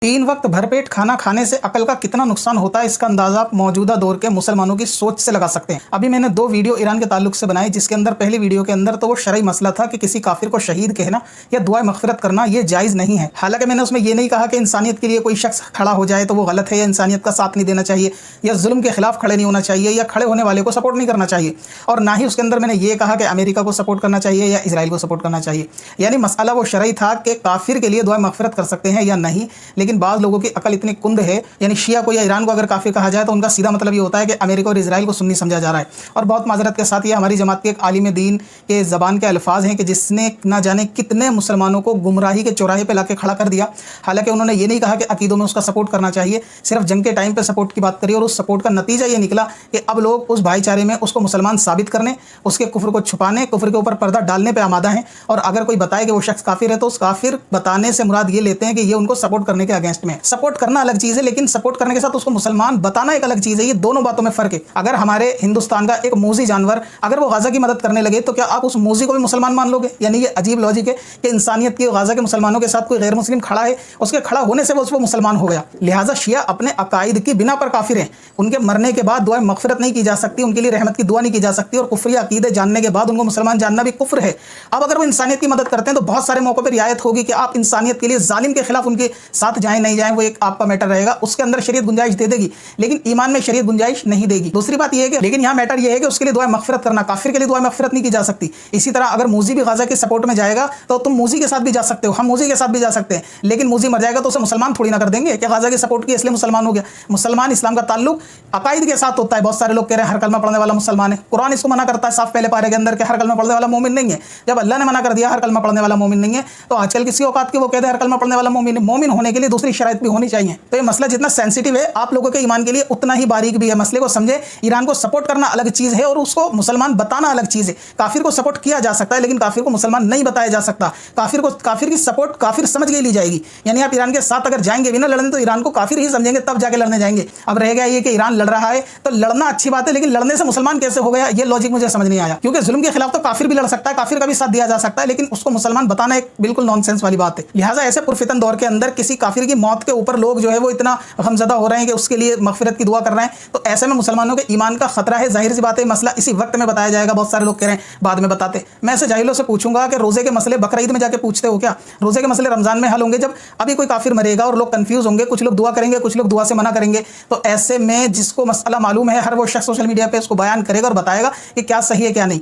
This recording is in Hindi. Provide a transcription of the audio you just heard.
तीन वक्त भरपेट खाना खाने से अकल का कितना नुकसान होता है, इसका अंदाजा आप मौजूदा दौर के मुसलमानों की सोच से लगा सकते हैं। अभी मैंने दो वीडियो ईरान के ताल्लुक से बनाई, जिसके अंदर पहली वीडियो के अंदर तो वो शरई मसला था कि किसी काफिर को शहीद कहना या दुआ मगफिरत करना ये जायज़ नहीं है। हालांकि मैंने उसमें ये नहीं कहा कि इंसानियत के लिए कोई शख्स खड़ा हो जाए तो वो गलत है या इंसानियत का साथ नहीं देना चाहिए या जुल्म के खिलाफ खड़े नहीं होना चाहिए या खड़े होने वाले को सपोर्ट नहीं करना चाहिए, और ना ही उसके अंदर मैंने ये कहा कि अमेरिका को सपोर्ट करना चाहिए या इसराइल को सपोर्ट करना चाहिए। यानी मसला वो शरई था कि काफिर के लिए दुआ मगफिरत कर सकते हैं या नहीं। लेकिन बाज़ लोगों की अकल इतनी कुंद है, यानी शिया को या ईरान को अगर काफिर कहा जाए तो उनका सीधा मतलब ये होता है कि अमेरिका और इजराइल को सुन्नी समझा जा रहा है। और बहुत माजरत के साथ ये हमारी जमात के एक आलिम दीन के ज़बान के अल्फाज हैं कि जिसने ना जाने कितने मुसलमानों को गुमराही के चौराहे पे लाके खड़ा कर दिया। हालांकि उन्होंने ये नहीं कहा कि अकीदों में उसका सपोर्ट करना चाहिए, सिर्फ जंग के टाइम पे सपोर्ट की बात करी, और उस सपोर्ट का नतीजा ये निकला कि अब लोग उस भाईचारे में उसको मुसलमान साबित करने, उसके कुफ्र को छुपाने, कुफ्र के ऊपर पर्दा डालने पर आमादा हैं। और अगर कोई बताए कि वो शख्स काफिर है तो उस काफिर बताने से मुराद ये लेते हैं कि ये उनको सपोर्ट करने के अगेंस्ट में। सपोर्ट करना अलग चीज़ है, लेकिन सपोर्ट करने के साथ उसको मुसलमान बताना एक अलग चीज़ है। ये दोनों बातों में फ़र्क है। अगर हमारे हिंदुस्तान का एक मूजी जानवर अगर वो गाज़ा की मदद करने लगे तो क्या आप उस मूजी को भी मुसलमान मान लोगे? यानी ये अजीब लॉजिक है कि इंसानियत की गाज़ा के मुसलमानों के साथ कोई गैर मुस्लिम खड़ा है, उसके खड़ा होने से वो मुसलमान हो गया। लिहाजा शिया अपने अकायद की बिना पर काफिर हैं। उनके मरने के बाद दुआ मगफिरत नहीं की जा सकती, उनके लिए रहमत की दुआ नहीं की जा सकती, और कुफ्री अकीदे जानने के बाद उनको मुसलमान जानना भी कुफ्र है। अब अगर वो इंसानियत की मदद करते हैं तो बहुत सारे मौकों पर रियायत होगी कि आप इंसानियत के लिए जालिम के खिलाफ उनके साथ जाएं नहीं जाएं, वो एक आपका मैटर रहेगा। उसके अंदर शरीयत गुंजाइश दे देगी, लेकिन ईमान में शरीयत गुंजाइश नहीं देगी। दूसरी बात यह है कि लेकिन यहाँ मैटर यह है कि उसके लिए दुआ मगफिरत करना, काफिर के लिए दुआ मगफिरत नहीं की जा सकती। इसी तरह अगर मूजी भी गाजा के सपोर्ट में जाएगा तो तुम मूजी के साथ भी जा सकते हो, हम मूजी के साथ भी जा सकते हैं, लेकिन मूजी मर जाएगा तो उसे मुसलमान थोड़ी ना कर देंगे कि गाजा की सपोर्ट की इसलिए मुसलमान हो गया। मुसलमान इस्लाम का ताल्लुक अकायद के साथ होता है। बहुत सारे लोग कह रहे हैं हर कलमा पढ़ने वाला मुसलमान है। कुरान इसको मना करता है साफ पहले पारे के अंदर कि हर कलमा पढ़ने वाला मोमिन नहीं है। जब अल्लाह ने मना कर दिया हर कलमा पढ़ने वाला मोमिन नहीं है, तो आजकल किसी औकात के वो कहते हैं हर कलमा पढ़ने वाला मोमिन है। मोमिन होने के लिए दूसरी शराइत भी होनी चाहिए। तो ये मसला जितना सेंसिटिव है आप लोगों के ईमान के लिए उतना ही बारीक भी है। मसले को समझे। ईरान को सपोर्ट करना अलग चीज़ है और उसको मुसलमान बताना अलग चीज़ है। काफिर को सपोर्ट किया जा सकता है, लेकिन काफिर को मुसलमान नहीं बताया जा सकता। काफिर की सपोर्ट काफिर समझ के ली जाएगी। यानी आप ईरान के साथ अगर जाएंगे भी ना लड़ने तो ईरान को काफिर ही समझेंगे, तब जाके लड़ने जाएंगे। अब रह गया ये कि ईरान लड़ रहा है तो लड़ना अच्छी बात है, लेकिन लड़ने से मुसलमान कैसे हो गया ये लॉजिक मुझे समझ नहीं आया। क्योंकि जुल्म के खिलाफ तो काफिर भी लड़ सकता है, काफिर का भी साथ दिया जा सकता है, लेकिन उसको मुसलमान बताना एक बिल्कुल नॉनसेंस वाली बात है। लिहाजा ऐसे पुरफितन दौर के अंदर किसी काफिर की मौत के ऊपर लोग जो है वो इतना गमज़दा हो रहे हैं कि उसके लिए मगफिरत की दुआ कर रहे हैं, तो ऐसे में मुसलमानों के ईमान का खतरा है। जाहिर सी बात है मसला इसी वक्त में बताया जाएगा। बहुत सारे लोग कह रहे हैं बाद में बताते। मैं ऐसे जाहिलों से पूछूंगा कि रोजे के मसले बकरा ईद में जाके पूछते हो क्या? रोजे के मसले रमजान में हल होंगे जब अभी कोई काफिर मरेगा और लोग कंफ्यूज होंगे, कुछ लोग दुआ करेंगे, कुछ लोग दुआ से मना करेंगे। तो ऐसे में जिसको मसला मालूम है हर वो शख्स सोशल मीडिया पे उसको बयान करेगा और बताएगा कि क्या सही है क्या नहीं।